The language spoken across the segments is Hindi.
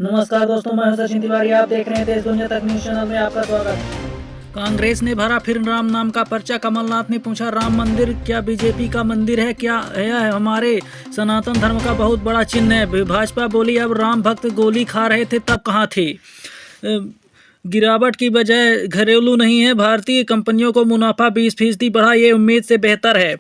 नमस्कार दोस्तों, मैं हूं सचिन तिवारी। आप देख रहे हैं देश दुनिया तक न्यूज चैनल में आपका स्वागत। कांग्रेस ने भरा फिर राम नाम का पर्चा। कमलनाथ ने पूछा, राम मंदिर क्या बीजेपी का मंदिर है? क्या यह हमारे सनातन धर्म का बहुत बड़ा चिन्ह है? भाजपा बोली, अब राम भक्त गोली खा रहे थे तब कहाँ थे? गिरावट की वजह घरेलू नहीं है, भारतीय कंपनियों को मुनाफा 20% बढ़ा, ये उम्मीद से बेहतर है।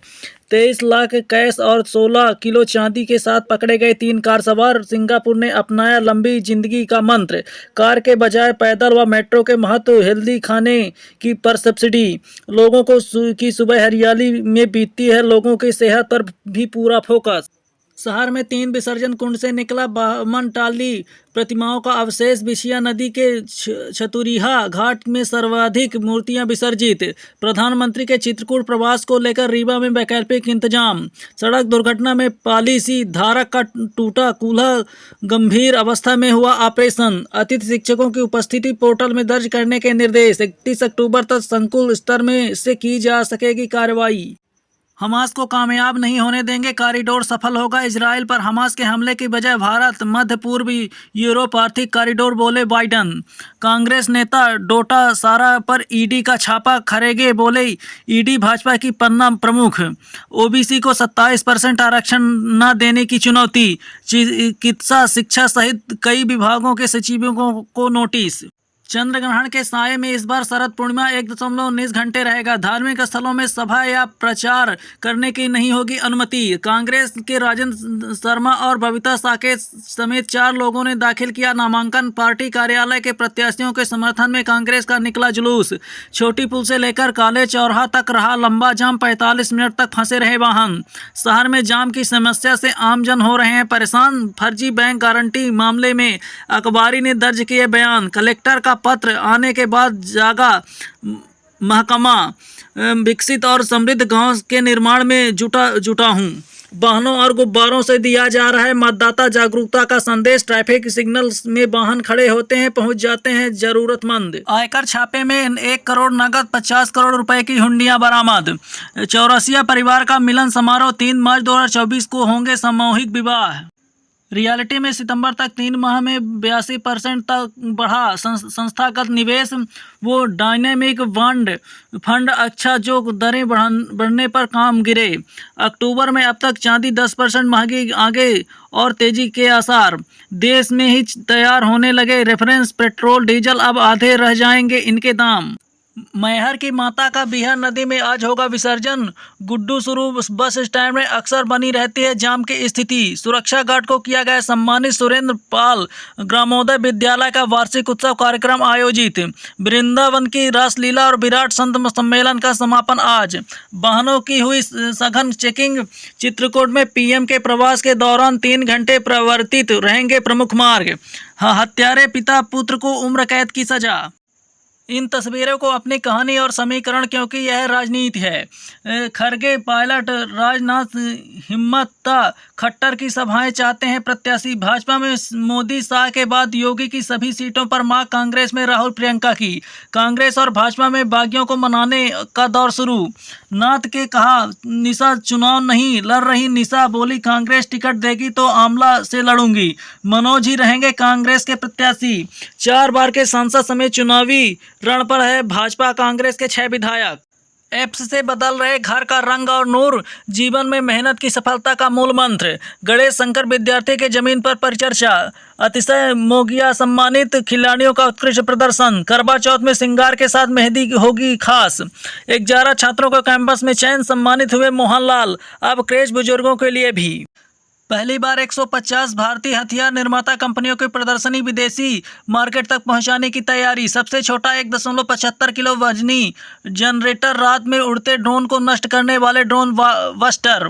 23 लाख कैश और 16 किलो चांदी के साथ पकड़े गए 3 कार सवार। सिंगापुर ने अपनाया लंबी जिंदगी का मंत्र, कार के बजाय पैदल व मेट्रो के महत्व, हेल्दी खाने की पर सब्सिडी। लोगों को की सुबह हरियाली में बीतती है, लोगों की सेहत पर भी पूरा फोकस। शहर में 3 विसर्जन कुंड से निकला बामन टाली प्रतिमाओं का अवशेष। बिछिया नदी के चतुरिहा घाट में सर्वाधिक मूर्तियां विसर्जित। प्रधानमंत्री के चित्रकूट प्रवास को लेकर रीवा में वैकल्पिक इंतजाम। सड़क दुर्घटना में पॉलिसी धारक का टूटा कूल्हा गंभीर अवस्था में हुआ ऑपरेशन। अतिथि शिक्षकों की उपस्थिति पोर्टल में दर्ज करने के निर्देश। 31 अक्टूबर तक संकुल स्तर में से की जा सकेगी कार्रवाई। हमास को कामयाब नहीं होने देंगे, कॉरिडोर सफल होगा। इजराइल पर हमास के हमले की बजाय भारत मध्य पूर्वी यूरोप आर्थिक कॉरिडोर, बोले बाइडन। कांग्रेस नेता डोटा सारा पर ईडी का छापा, खरेगे बोले ईडी भाजपा की पन्ना प्रमुख। ओबीसी को 27% आरक्षण न देने की चुनौती। चिकित्सा शिक्षा सहित कई विभागों के सचिवों को नोटिस। चंद्रग्रहण के साये में इस बार शरद पूर्णिमा 1.19 घंटे रहेगा। धार्मिक स्थलों में सभा या प्रचार करने की नहीं होगी अनुमति। कांग्रेस के राजेंद्र शर्मा और बबीता साकेत समेत 4 लोगों ने दाखिल किया नामांकन। पार्टी कार्यालय के प्रत्याशियों के समर्थन में कांग्रेस का निकला जुलूस। छोटी पुल से लेकर काले चौराहा तक रहा लंबा जाम, 45 मिनट तक फंसे रहे वाहन। शहर में जाम की समस्या से आमजन हो रहे हैं परेशान। फर्जी बैंक गारंटी मामले में अखबारी ने दर्ज किए बयान। कलेक्टर का पत्र आने के बाद जागा महकमा। विकसित और समृद्ध गांव के निर्माण में जुटा हूं। वाहनों और गुब्बारों से दिया जा रहा है मतदाता जागरूकता का संदेश। ट्रैफिक सिग्नल में वाहन खड़े होते हैं, पहुंच जाते हैं जरूरतमंद। आयकर छापे में 1 करोड़ नगद, 50 करोड़ रुपए की हुंडियां बरामद। चौरसिया परिवार का मिलन समारोह। 3 मार्च 2024 को होंगे सामूहिक विवाह। रियलिटी में सितंबर तक 3 माह में 82% तक बढ़ा संस्थागत निवेश। वो डायनेमिक फंड अच्छा, जो दरें बढ़ने पर काम गिरे। अक्टूबर में अब तक चांदी 10% महंगी, आगे और तेजी के आसार। देश में ही तैयार होने लगे रेफरेंस पेट्रोल डीजल, अब आधे रह जाएंगे इनके दाम। मैहर की माता का बिहार नदी में आज होगा विसर्जन। गुड्डू स्वरूप बस स्टैंड में अक्सर बनी रहती है जाम की स्थिति। सुरक्षा गार्ड को किया गया सम्मानित। सुरेंद्र पाल ग्रामोदय विद्यालय का वार्षिक उत्सव कार्यक्रम आयोजित। वृंदावन की रासलीला और विराट संत सम्मेलन का समापन आज। वाहनों की हुई सघन चेकिंग। चित्रकूट में पीएम के प्रवास के दौरान 3 घंटे प्रवर्तित रहेंगे प्रमुख मार्ग। हत्यारे पिता पुत्र को उम्र कैद की सजा। इन तस्वीरों को अपनी कहानी और समीकरण, क्योंकि यह राजनीति है। खरगे पायलट राजनाथ हिम्मत खट्टर की सभाएं चाहते हैं प्रत्याशी। भाजपा में मोदी शाह के बाद योगी की सभी सीटों पर मांग। कांग्रेस में राहुल प्रियंका की। कांग्रेस और भाजपा में बागियों को मनाने का दौर शुरू। नाथ के कहा, निशा चुनाव नहीं लड़ रही। निशा बोली, कांग्रेस टिकट देगी तो आमला से लड़ूंगी। मनोज ही रहेंगे कांग्रेस के प्रत्याशी। 4 बार के सांसद समेत चुनावी रण पर है भाजपा कांग्रेस के 6 विधायक। ऐप्स से बदल रहे घर का रंग और नूर, जीवन में मेहनत की सफलता का मूल मंत्र। गणेश शंकर विद्यार्थी के जमीन पर परिचर्चा। अतिशय मोगिया सम्मानित खिलाड़ियों का उत्कृष्ट प्रदर्शन। करवा चौथ में श्रृंगार के साथ मेहंदी होगी खास। 11 छात्रों को कैंपस में चयन, सम्मानित हुए मोहनलाल। अब क्रेज बुजुर्गों के लिए भी। पहली बार 150 भारतीय हथियार निर्माता कंपनियों की प्रदर्शनी विदेशी मार्केट तक पहुंचाने की तैयारी। सबसे छोटा 1.75 किलो वजनी जनरेटर, रात में उड़ते ड्रोन को नष्ट करने वाले ड्रोन बस्टर।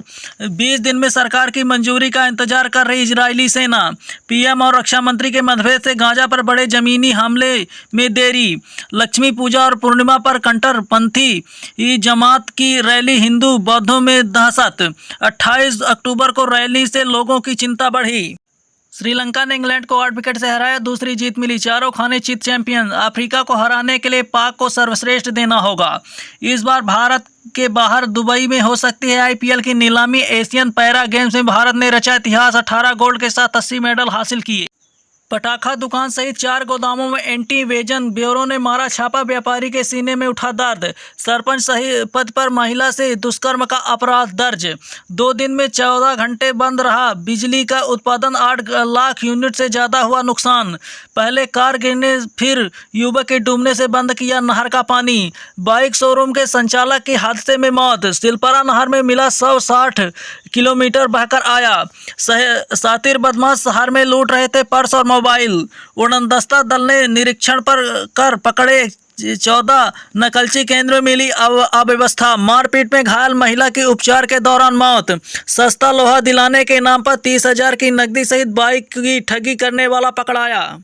20 दिन में सरकार की मंजूरी का इंतजार कर रही इजरायली सेना। पीएम और रक्षा मंत्री के मतभेद से गाजा पर जमीनी हमले में देरी। लक्ष्मी पूजा और पूर्णिमा पर कट्टरपंथी जमात की रैली, हिंदू बौद्धों में दहशत। 28 अक्टूबर को रैली से लोगों की चिंता बढ़ी। श्रीलंका ने इंग्लैंड को 8 विकेट से हराया, दूसरी जीत मिली। चारों खाने चित चैंपियन। अफ्रीका को हराने के लिए पाक को सर्वश्रेष्ठ देना होगा। इस बार भारत के बाहर दुबई में हो सकती है आईपीएल की नीलामी। एशियन पैरा गेम्स में भारत ने रचा इतिहास। 18 गोल्ड के साथ 80 मेडल हासिल किए। पटाखा दुकान सहित 4 गोदामों में एंटी इवेजन ब्यूरो ने मारा छापा, व्यापारी के सीने में उठा दर्द। सरपंच सही पद पर महिला से दुष्कर्म का अपराध दर्ज। 2 दिन में 14 घंटे बंद रहा बिजली का उत्पादन, 8 लाख यूनिट से ज्यादा हुआ नुकसान। पहले कार गिरने फिर युवक के डूबने से बंद किया नहर का पानी। बाइक शोरूम के संचालक की हादसे में मौत। सिलपरा नहर में मिला 160 किलोमीटर बहकर आया। सातिर बदमाश शहर में लूट रहे थे पर्स और मोबाइल। उड़नदस्ता दल ने निरीक्षण पर कर पकड़े 14 नकलची। केंद्र में मिली अव्यवस्था। मारपीट में घायल महिला की उपचार के दौरान मौत। सस्ता लोहा दिलाने के नाम पर 30,000 की नकदी सहित बाइक की ठगी करने वाला पकड़ाया।